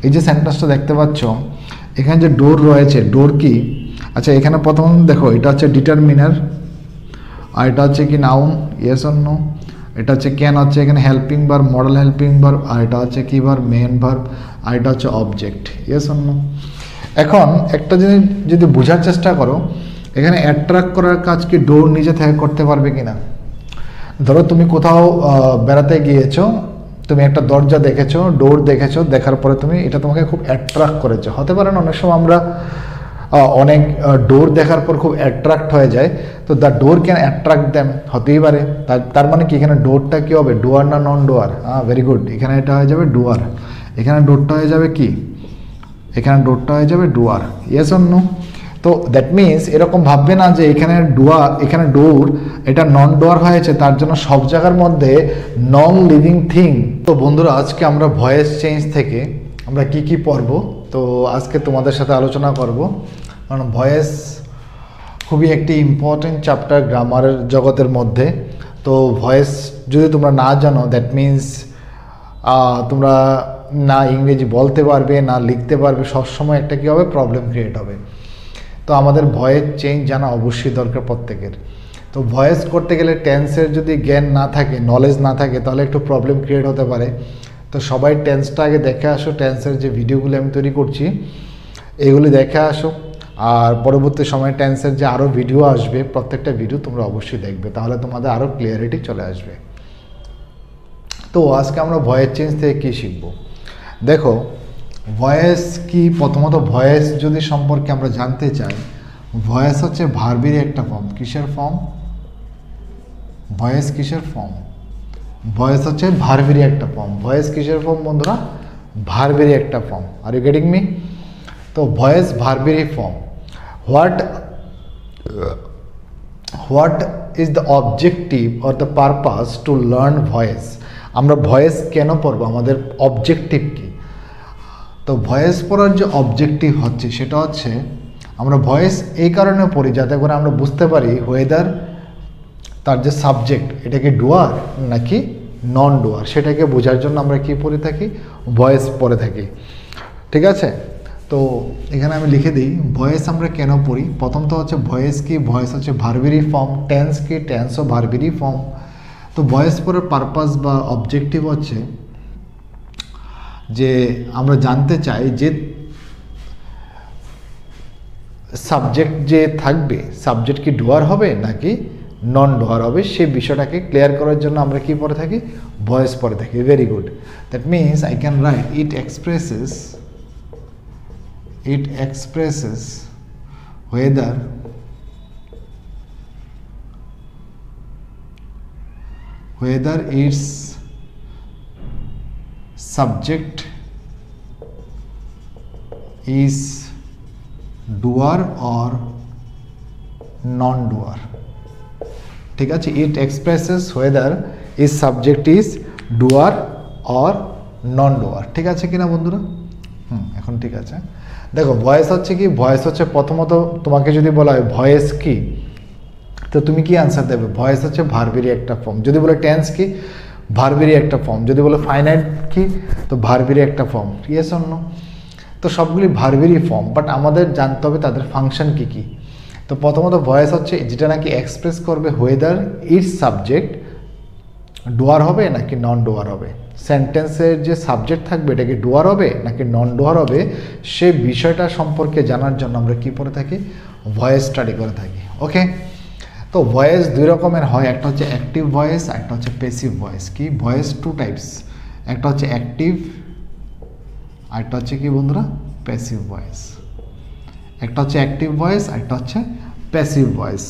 এই যে সেন্টেন্সটা দেখতে পাচ্ছ, এখানে যে ডোর রয়েছে, ডোর কি? আচ্ছা, এখানে প্রথম দেখো, এটা হচ্ছে ডিটারমিনার, আর এটা হচ্ছে কি নাউন, ইয়েস অর নো। এটা হচ্ছে ক্যান, হচ্ছে এখানে helping verb, modal helping verb, আর এটা হচ্ছে কি ভার্ব, মেইন ভার্ব, আর এটা হচ্ছে অবজেক্ট, ইয়েস অর নো। এখন একটা জিনিস যদি বোঝার চেষ্টা করো, এখানে অ্যাট্রাক্ট করার কাজ কি ডোর নিজে থেকে করতে পারবে কিনা? ধরো তুমি কোথাও বেড়াতে গিয়েছো, তুমি একটা দরজা দেখেছো, ডোর দেখেছো, দেখার পরে তুমি এটা তোমাকে খুব অ্যাট্রাক্ট করেছো। হতে পারে না অনেক সময় আমরা অনেক ডোর দেখার পর খুব অ্যাট্রাক্ট হয়ে যায়, তো the door can attract them, হতেই পারে। তার মানে কি এখানে ডোরটা কি হবে, ডোয়ার না নন ডোয়ার? হ্যাঁ, ভেরি গুড, এখানে এটা হয়ে যাবে ডোয়ার, এখানে ডোরটা হয়ে যাবে কি, এখানে ডোরটা হয়ে যাবে ডোয়ার, ইয়েস অর নো। তো দ্যাট মিনস এরকম ভাববে না যে এখানে ডোয়ার, এখানে ডোর, এটা নন ডোয়ার হয়েছে, তার জন্য সব জায়গার মধ্যে নন লিভিং থিং। তো বন্ধুরা, আজকে আমরা ভয়েস চেঞ্জ থেকে আমরা কি কি পড়ব, তো আজকে তোমাদের সাথে আলোচনা করব। কারণ ভয়েস খুবই একটি ইম্পর্টেন্ট চ্যাপ্টার গ্রামারের জগতের মধ্যে। তো ভয়েস যদি তোমরা না জানো, দ্যাট মিনস তোমরা না ইংরেজি বলতে পারবে, না লিখতে পারবে, সবসময় একটা কী হবে, প্রবলেম ক্রিয়েট হবে। তো আমাদের ভয়েস চেঞ্জ জানা অবশ্যই দরকার প্রত্যেকের। তো ভয়েস করতে গেলে টেন্সের যদি জ্ঞান না থাকে, নলেজ না থাকে, তাহলে একটু প্রবলেম ক্রিয়েট হতে পারে। তো সবাই টেন্সটা আগে দেখে আসো, টেন্সের যে ভিডিওগুলো আমি তৈরি করছি এগুলি দেখে আসো, আর পরবর্তী সময়ে টেন্সের যে আরও ভিডিও আসবে, প্রত্যেকটা ভিডিও তোমরা অবশ্যই দেখবে, তাহলে তোমাদের আরও ক্লিয়ারিটি চলে আসবে। তো আজকে আমরা ভয়েস চেঞ্জ থেকে কী শিখব? দেখো, ভয়েস কি, প্রথমত ভয়েস যদি সম্পর্কে আমরা জানতে চাই, ভয়েস হচ্ছে ভার্বেরই একটা ফর্ম। কিসের ফর্ম? ভয়েস কিসের ফর্ম? ভয়েস হচ্ছে ভার্বেরই একটা ফর্ম। ভয়েস কিসের ফর্ম বন্ধুরা? ভার্বেরই একটা form. Are you getting me? তো voice ভার্বেরই form. What is the objective or the purpose to learn voice? আমরা ভয়েস কেন পড়বো, আমাদের অবজেক্টিভ কি? তো ভয়েস পড়ার যে অবজেক্টিভ হচ্ছে, সেটা হচ্ছে আমরা ভয়েস এই কারণে পড়ি যাতে করে আমরা বুঝতে পারি ওয়েদার তার যে সাবজেক্ট, এটা কি ডুয়ার নাকি নন ডুয়ার, সেটাকে বোঝার জন্য আমরা কি পড়ে থাকি, ভয়েস পড়ে থাকি। ঠিক আছে? তো এখানে আমি লিখে দিই ভয়েস আমরা কেন পড়ি। প্রথম তো হচ্ছে ভয়েস কি, ভয়েস হচ্ছে ভার্বেরই ফর্ম। টেন্স কি, টেন্সও ভার্বেরই ফর্ম। তো ভয়েস পড়ার পারপাস বা অবজেক্টিভ হচ্ছে যে আমরা জানতে চাই যে সাবজেক্ট যে থাকবে, সাবজেক্ট কি ডুয়ার হবে নাকি নন ডুয়ার হবে, সেই বিষয়টাকে ক্লিয়ার করার জন্য আমরা কি পড়ে থাকি, ভয়েস পড়ে থাকি। Very good. That means I can write it expresses whether its subject is doer or non-doer। ঠিক আছে? ইট expresses whether its subject is doer or non-doer। ঠিক আছে কিনা বন্ধুরা? এখন ঠিক আছে। দেখো, ভয়েস হচ্ছে কি, ভয়েস হচ্ছে প্রথমত তোমাকে যদি বলা হয় ভয়েস কি, তো তুমি কি আনসার দেবে? ভয়েস হচ্ছে ভার্বেরই একটা ফর্ম। যদি বলে টেন্স কি, ভার্বেরই একটা ফর্ম। যদি বলে ফাইনাইট কি, তো ভার্বেরই একটা ফর্ম। Yes or no? তো সবগুলি ভার্বেরই ফর্ম, বাট আমাদের জানতে হবে তাদের ফাংশন কি কি। তো প্রথমত ভয়েস হচ্ছে যেটা নাকি এক্সপ্রেস করবে ওয়েদার ইটস সাবজেক্ট ডুয়ার হবে নাকি নন ডুয়ার হবে। সেন্টেন্সের যে সাবজেক্ট থাকবে এটা কি ডুয়ার হবে নাকি নন ডুয়ার হবে, সে বিষয়টা সম্পর্কে জানার জন্য আমরা কি পড়ে থাকি, ভয়েস স্টাডি করে থাকি। ওকে? তো ভয়েস দুই রকমের হয়, একটা হচ্ছে অ্যাক্টিভ ভয়েস, একটা হচ্ছে প্যাসিভ ভয়েস। কি ভয়েস টু টাইপস, একটা হচ্ছে অ্যাক্টিভ, আর একটা হচ্ছে কি বন্ধুরা, প্যাসিভ ভয়েস। একটা হচ্ছে অ্যাক্টিভ ভয়েস, আর একটা হচ্ছে প্যাসিভ ভয়েস।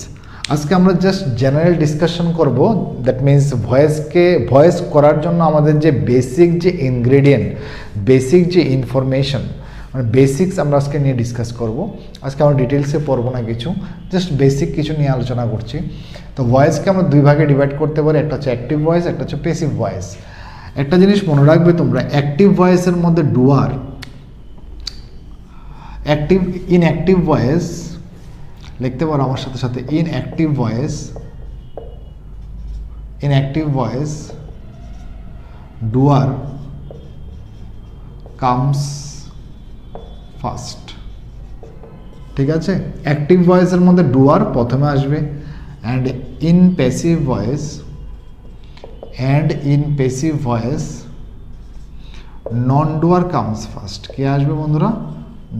আজকে আমরা জাস্ট জেনারেল ডিসকাশন করব। দ্যাট মিনস ভয়েস করার জন্য আমাদের যে বেসিক যে ইনগ্রেডিয়েন্ট, বেসিক যে ইনফরমেশন, মানে বেসিক্স আমরা আজকে নিয়ে ডিসকাস করব। আজকে আমরা ডিটেলসে পড়বো না কিছু, জাস্ট বেসিক কিছু নিয়ে আলোচনা করছি। তো ভয়েসকে আমরা দুই ভাগে ডিভাইড করতে পারি, একটা হচ্ছে অ্যাক্টিভ ভয়েস, একটা হচ্ছে প্যাসিভ ভয়েস। একটা জিনিস মনে রাখবে তোমরা, অ্যাক্টিভ ভয়েসের মধ্যে ডুয়ার, ইনঅ্যাক্টিভ ভয়েস লিখতে পারো আমার সাথে সাথে, in active voice doer comes first. ঠিক আছে, অ্যাক্টিভ ভয়েসের মধ্যে ডুয়ার প্রথমে আসবে, and in passive voice non doer comes first. কে আসবে বন্ধুরা?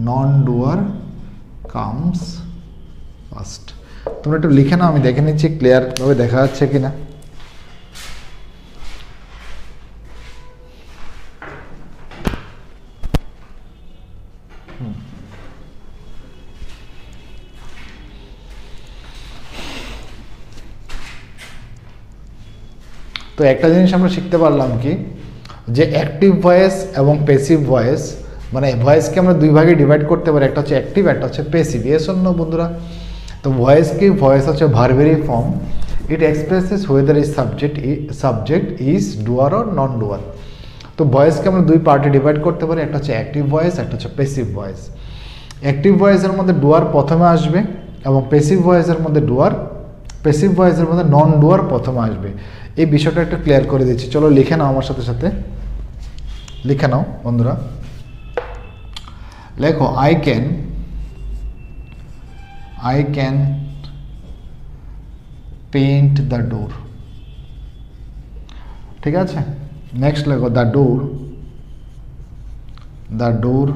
Non doer comes first. তোমরা একটু লিখে নাও, আমি দেখে নিচ্ছি ক্লিয়ারভাবে দেখা যাচ্ছে কিনা। তো একটা জিনিস আমরা শিখতে পারলাম কি, যে অ্যাক্টিভ ভয়েস এবং প্যাসিভ ভয়েস, মানে ভয়েসকে আমরা দুই ভাগে ডিভাইড করতে পারি, একটা হচ্ছে অ্যাক্টিভ, একটা হচ্ছে প্যাসিভ। এর জন্য বন্ধুরা, তো ভয়েস হচ্ছে ভার্বেরি form, it expresses whether is subject is doer or non doer. তো ভয়েসকে আমরা দুই পার্টে ডিভাইড করতে পারি, একটা হচ্ছে অ্যাক্টিভ ভয়েস, একটা হচ্ছে প্যাসিভ ভয়েস। অ্যাক্টিভ ভয়েসের মধ্যে ডুয়ার প্রথমে আসবে, এবং প্যাসিভ ভয়েসের মধ্যে নন ডুয়ার প্রথমে আসবে। এই বিষয়টা একটু ক্লিয়ার করে দিচ্ছি, চলো লিখে নাও আমার সাথে সাথে, লিখে নাও বন্ধুরা। লেখো, I can paint the door. ঠিক আছে, নেক্সট লেখো, the door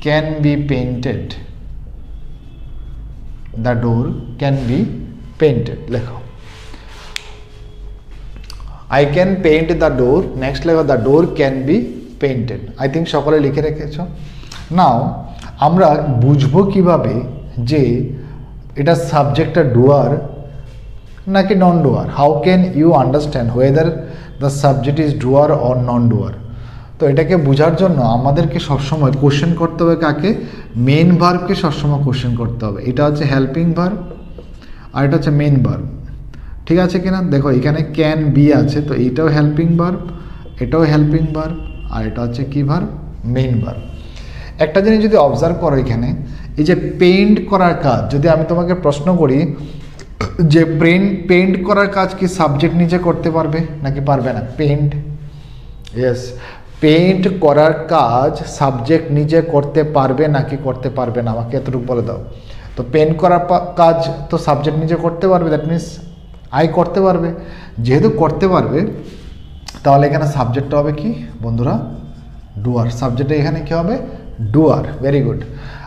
can be painted. The door can be painted লেখো। I can paint the door, next লেখো, the door can be painted। I think সকলে লিখে রেখেছো। নাও আমরা বুঝবো কিভাবে যে এটা সাবজেক্টটা ডুয়ার নাকি non doer? How can you understand whether the subject is doer or non doer? তো এটাকে বোঝার জন্য আমাদেরকে সবসময় কোশ্চেন করতে হবে কাকে? মেইন ভার্বকে সবসময় কোশ্চেন করতে হবে। এটা হচ্ছে হেল্পিং ভার্ব আর এটা হচ্ছে মেইন ভার্ব। ঠিক আছে কিনা? দেখো এখানে ক্যান বি আছে, তো এইটাও হেল্পিং ভার্ব, এটাও হেল্পিং ভার্ব, আর এটা হচ্ছে কি ভার্ব? Main verb. একটা জিনিস যদি অবজার্ভ করো, এখানে এই যে পেইন্ট করার কাজ, যদি আমি তোমাকে প্রশ্ন করি যে পেইন্ট করার কাজ কি সাবজেক্ট নিজে করতে পারবে নাকি পারবে না? পেইন্ট করার কাজ সাবজেক্ট নিজে করতে পারবে নাকি করতে পারবে না? আমাকে এতটুকু বলে দাও। তো পেইন্ট করার কাজ তো সাবজেক্ট নিজে করতে পারবে, দ্যাট মিনস আই করতে পারবে। যেহেতু করতে পারবে, তাহলে এখানে সাবজেক্টটা হবে কি বন্ধুরা? ডুয়ার। সাবজেক্টটা এখানে কি হবে? ডুয়ার। Very good.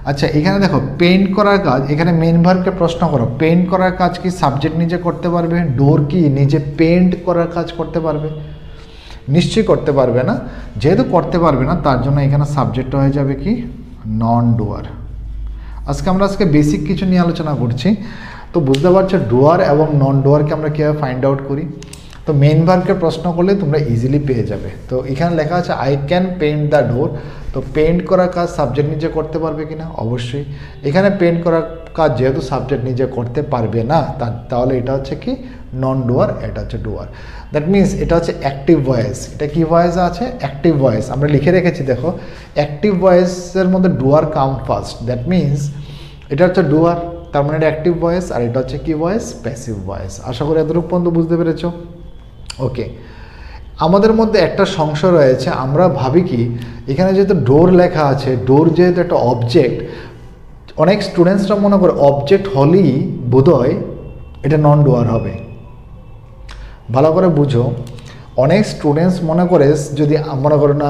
আচ্ছা, এখানে দেখো পেইন্ট করার কাজ, এখানে মেইন ভার্বকে প্রশ্ন করো, পেইন্ট করার কাজ কি সাবজেক্ট নিজে করতে পারবে? ডোর কি নিজে পেইন্ট করার কাজ করতে পারবে? নিশ্চয়ই করতে পারবে না। যেহেতু করতে পারবে না, তার জন্য এখানে সাবজেক্টটা হয়ে যাবে কি? নন ডুয়ার। আমরা বেসিক কিছু নিয়ে আলোচনা করছি, তো বুঝতে পারছো ডুয়ার এবং নন ডুয়ারকে আমরা কীভাবে ফাইন্ড আউট করি। তো মেইন ভার্বকে প্রশ্ন করলে তোমরা ইজিলি পেয়ে যাবে। তো এখানে লেখা আছে I can paint the door. তো পেইন্ট করার কাজ সাবজেক্ট নিজে করতে পারবে কি না? অবশ্যই। এখানে পেইন্ট করার কাজ যেহেতু সাবজেক্ট নিজে করতে পারবে না, তাহলে এটা হচ্ছে কি? নন ডুয়ার, এটা হচ্ছে ডুয়ার। দ্যাট মিনস এটা হচ্ছে অ্যাক্টিভ ভয়েস। এটা কি ভয়েস আছে? Active voice. আমরা লিখে রেখেছি, দেখো অ্যাক্টিভ ভয়েসের মধ্যে ডুয়ার কাম ফার্স্ট। দ্যাট মিনস এটা হচ্ছে ডুয়ার, তার মানে এটা অ্যাক্টিভ ভয়েস, আর এটা হচ্ছে কি ভয়েস? Passive voice. আশা করি এতটুকু পর্যন্ত বুঝতে পেরেছ। ওকে, আমাদের মধ্যে একটা সংশয় রয়েছে, আমরা ভাবি কি এখানে যেহেতু ডোর লেখা আছে, ডোর যেহেতু একটা অবজেক্ট, অনেক স্টুডেন্টসরা মনে করে অবজেক্ট হলেই বোধহয় এটা নন ডুয়ার হবে। ভালো করে বুঝো, অনেক স্টুডেন্টস মনে করে, যদি মনে করো না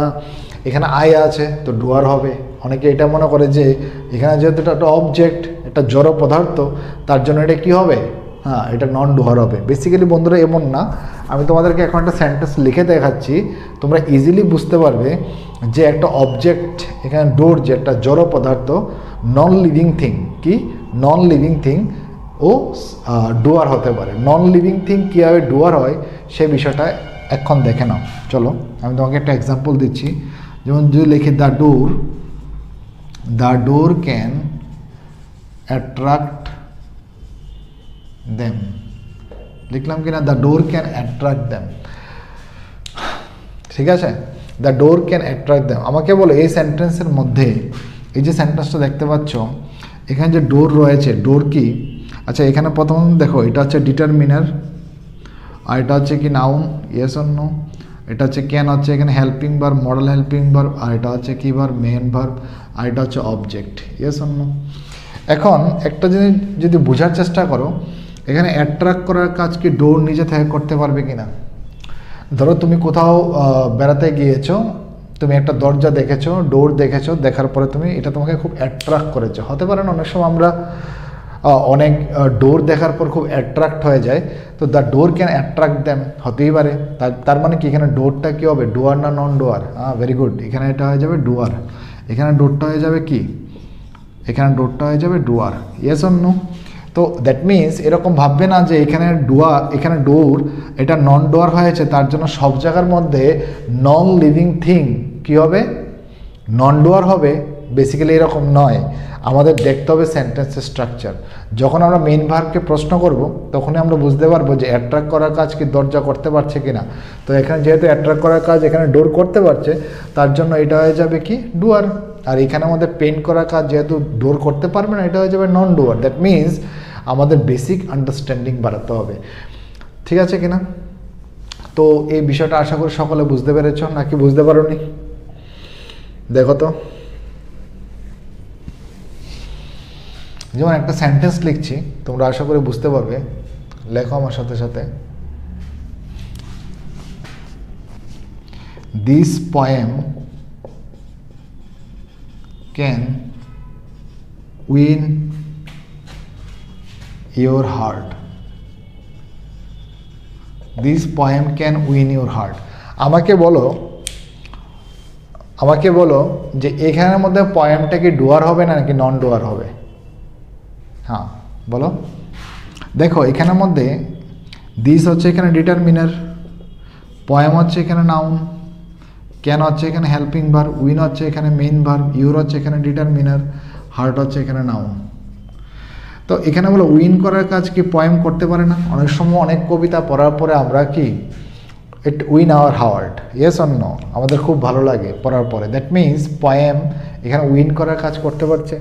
এখানে আই আছে তো ডুয়ার হবে। অনেকে এটা মনে করে যে এখানে যেহেতু এটা একটা অবজেক্ট, একটা জড় পদার্থ, তার জন্য এটা কি হবে? হ্যাঁ, এটা নন ডুয়ার হবে। বেসিক্যালি বন্ধুরা এমন না। আমি তোমাদেরকে এখন একটা সেন্টেন্স লিখে দেখাচ্ছি, তোমরা ইজিলি বুঝতে পারবে যে একটা অবজেক্ট, এখানে ডোর যে একটা জড় পদার্থ, নন লিভিং থিং, কি নন লিভিং থিং ও ডুয়ার হতে পারে। নন লিভিং থিং কীভাবে ডুয়ার হয় সে বিষয়টা এখন দেখে নাও। চলো আমি তোমাকে একটা এক্সাম্পল দিচ্ছি। যেমন যদি লিখি the door can attract them, লিখলাম কিনা? The door can attract them. ঠিক আছে, the door can attract them. আমাকে বলো এই সেন্টেন্সের মধ্যে, এই যে সেন্টেন্সটা দেখতে পাচ্ছ, এখানে যে ডোর রয়েছে, ডোর কি? আচ্ছা, এখানে প্রথম দেখো এটা হচ্ছে ডিটারমিনার, আর এটা হচ্ছে কি নাউন, ইয়েস অর নো। এটা হচ্ছে ক্যান হচ্ছে এখানে helping verb, modal helping verb, আর এটা হচ্ছে কি ভার্ব, মেন ভার্ব, আর এটা হচ্ছে অবজেক্ট। Yes or no? এখন একটা জিনিস যদি বোঝার চেষ্টা করো, এখানে অ্যাট্রাক্ট করার কাজ কি ডোর নিজে থেকে করতে পারবে কি না? ধরো তুমি কোথাও বেড়াতে গিয়েছো, তুমি একটা দরজা দেখেছো, ডোর দেখেছো, দেখার পরে তুমি এটা তোমাকে খুব অ্যাট্রাক্ট করেছো। হতে পারে না অনেক সময় আমরা অনেক ডোর দেখার পর খুব অ্যাট্রাক্ট হয়ে যায়, তো the door can attract them, হতেই পারে। তার মানে কি এখানে ডোরটা কী হবে, ডোয়ার না নন ডোয়ার? হ্যাঁ, ভেরি গুড, এখানে এটা হয়ে যাবে ডোয়ার, এখানে ডোরটা হয়ে যাবে কি, এখানে ডোরটা হয়ে যাবে ডোয়ার। Yes or no? তো দ্যাট মিনস এরকম ভাববে না যে এখানে এখানে ডোর এটা নন ডোয়ার হয়েছে, তার জন্য সব জায়গার মধ্যে নন লিভিং থিং কী হবে, নন ডোয়ার হবে। বেসিক্যালি এরকম নয়, আমাদের দেখতে হবে সেন্টেন্সের স্ট্রাকচার। যখন আমরা মেইন ভার্বকে প্রশ্ন করব তখনই আমরা বুঝতে পারবো যে অ্যাট্রাক্ট করার কাজ কি দরজা করতে পারছে কিনা। তো এখানে যেহেতু অ্যাট্রাক্ট করার কাজ এখানে ডোর করতে পারছে, তার জন্য এটা হয়ে যাবে কি, ডুয়ার। আর এখানে আমাদের পেন্ট করার কাজ যেহেতু ডোর করতে পারবে না, এটা হয়ে যাবে নন ডুয়ার। দ্যাট মিনস আমাদের বেসিক আন্ডারস্ট্যান্ডিং বাড়াতে হবে। ঠিক আছে কিনা? তো এই বিষয়টা আশা করি সকলে বুঝতে পেরেছ, নাকি বুঝতে পারোনি? দেখো তো, যেমন একটা সেন্টেন্স লিখছি, তোমরা আশা করি বুঝতে পারবে, লেখো আমার সাথে সাথে। This poem can win your heart. This poem can win your heart. আমাকে বলো যে এখানের মধ্যে পোয়েমটা কি ডুয়ার হবে না নাকি নন ডুয়ার হবে? হ্যাঁ বলো। দেখো এখানের মধ্যে দিস হচ্ছে এখানে ডিটারমিনার, পোয়েম হচ্ছে এখানে নাউন, ক্যান হচ্ছে এখানে হেল্পিং ভার্ব, উইন হচ্ছে এখানে মেইন ভার্ব, ইউর হচ্ছে এখানে ডিটারমিনার, হার্ট হচ্ছে এখানে নাউন। তো এখানে বলো উইন করার কাজ কি পোয়েম করতে পারে না? অনেক সময় অনেক কবিতা পড়ার পরে আমরা কি it win our heart, yes or no? আমাদের খুব ভালো লাগে পড়ার পরে। দ্যাট মিনস পোয়েম এখানে উইন করার কাজ করতে পারছে।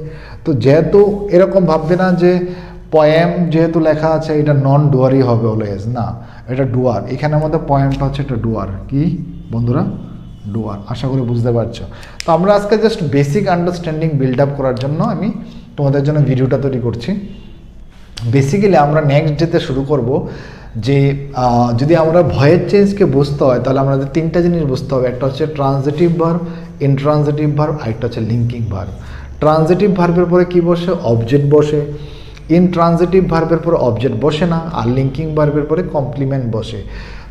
তো যেহেতু এরকম ভাববে না যে পোয়েম যেহেতু লেখা আছে এটা নন ডুয়ারই হবে অলওয়েজ, না, এটা ডুয়ার। এখানের মধ্যে পোয়েমটা হচ্ছে এটা ডুয়ার। কি বন্ধুরা? ডুয়ার। আশা করি বুঝতে পারছো। তো আমরা আজকে just basic understanding build up করার জন্য আমি তোমাদের জন্য ভিডিওটা তৈরি করছি। বেসিক্যালি আমরা নেক্সট ডেতে শুরু করব যে যদি আমরা ভয়েস চেঞ্জকে বুঝতে হয় তাহলে আমাদের তিনটা জিনিস বুঝতে হবে। একটা হচ্ছে ট্রানজিটিভ ভার্ব, ইনট্রানজিটিভ ভার্ব, আর একটা হচ্ছে লিঙ্কিং ভার্ব। ট্রানজিটিভ ভার্বের পরে কি বসে? অবজেক্ট বসে। ইনট্রানজিটিভ ভার্বের পরে অবজেক্ট বসে না, আর লিঙ্কিং ভার্বের পরে কমপ্লিমেন্ট বসে।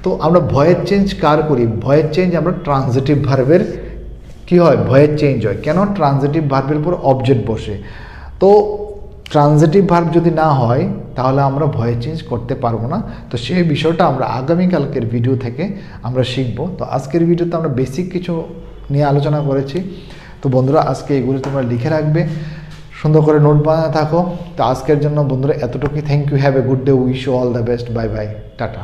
তো আমরা ভয়েস চেঞ্জ কার করি? ভয়েস চেঞ্জ আমরা ট্রানজিটিভ ভার্বের কি হয়, ভয়েস চেঞ্জ হয়। কেন? ট্রানজিটিভ ভার্বের পর অবজেক্ট বসে। তো ট্রানজিটিভ ভার্ব যদি না হয় তাহলে আমরা ভয়েস চেঞ্জ করতে পারবো না। তো সেই বিষয়টা আমরা আগামীকালকের ভিডিও থেকে আমরা শিখব। তো আজকের ভিডিওতে আমরা বেসিক কিছু নিয়ে আলোচনা করেছি। তো বন্ধুরা আজকে এগুলো তোমরা লিখে রাখবে, সুন্দর করে নোট বানাতে থাকো। তো আজকের জন্য বন্ধুরা এতটুকুই। Thank you, have a good day, wish you all the best, bye bye, tata.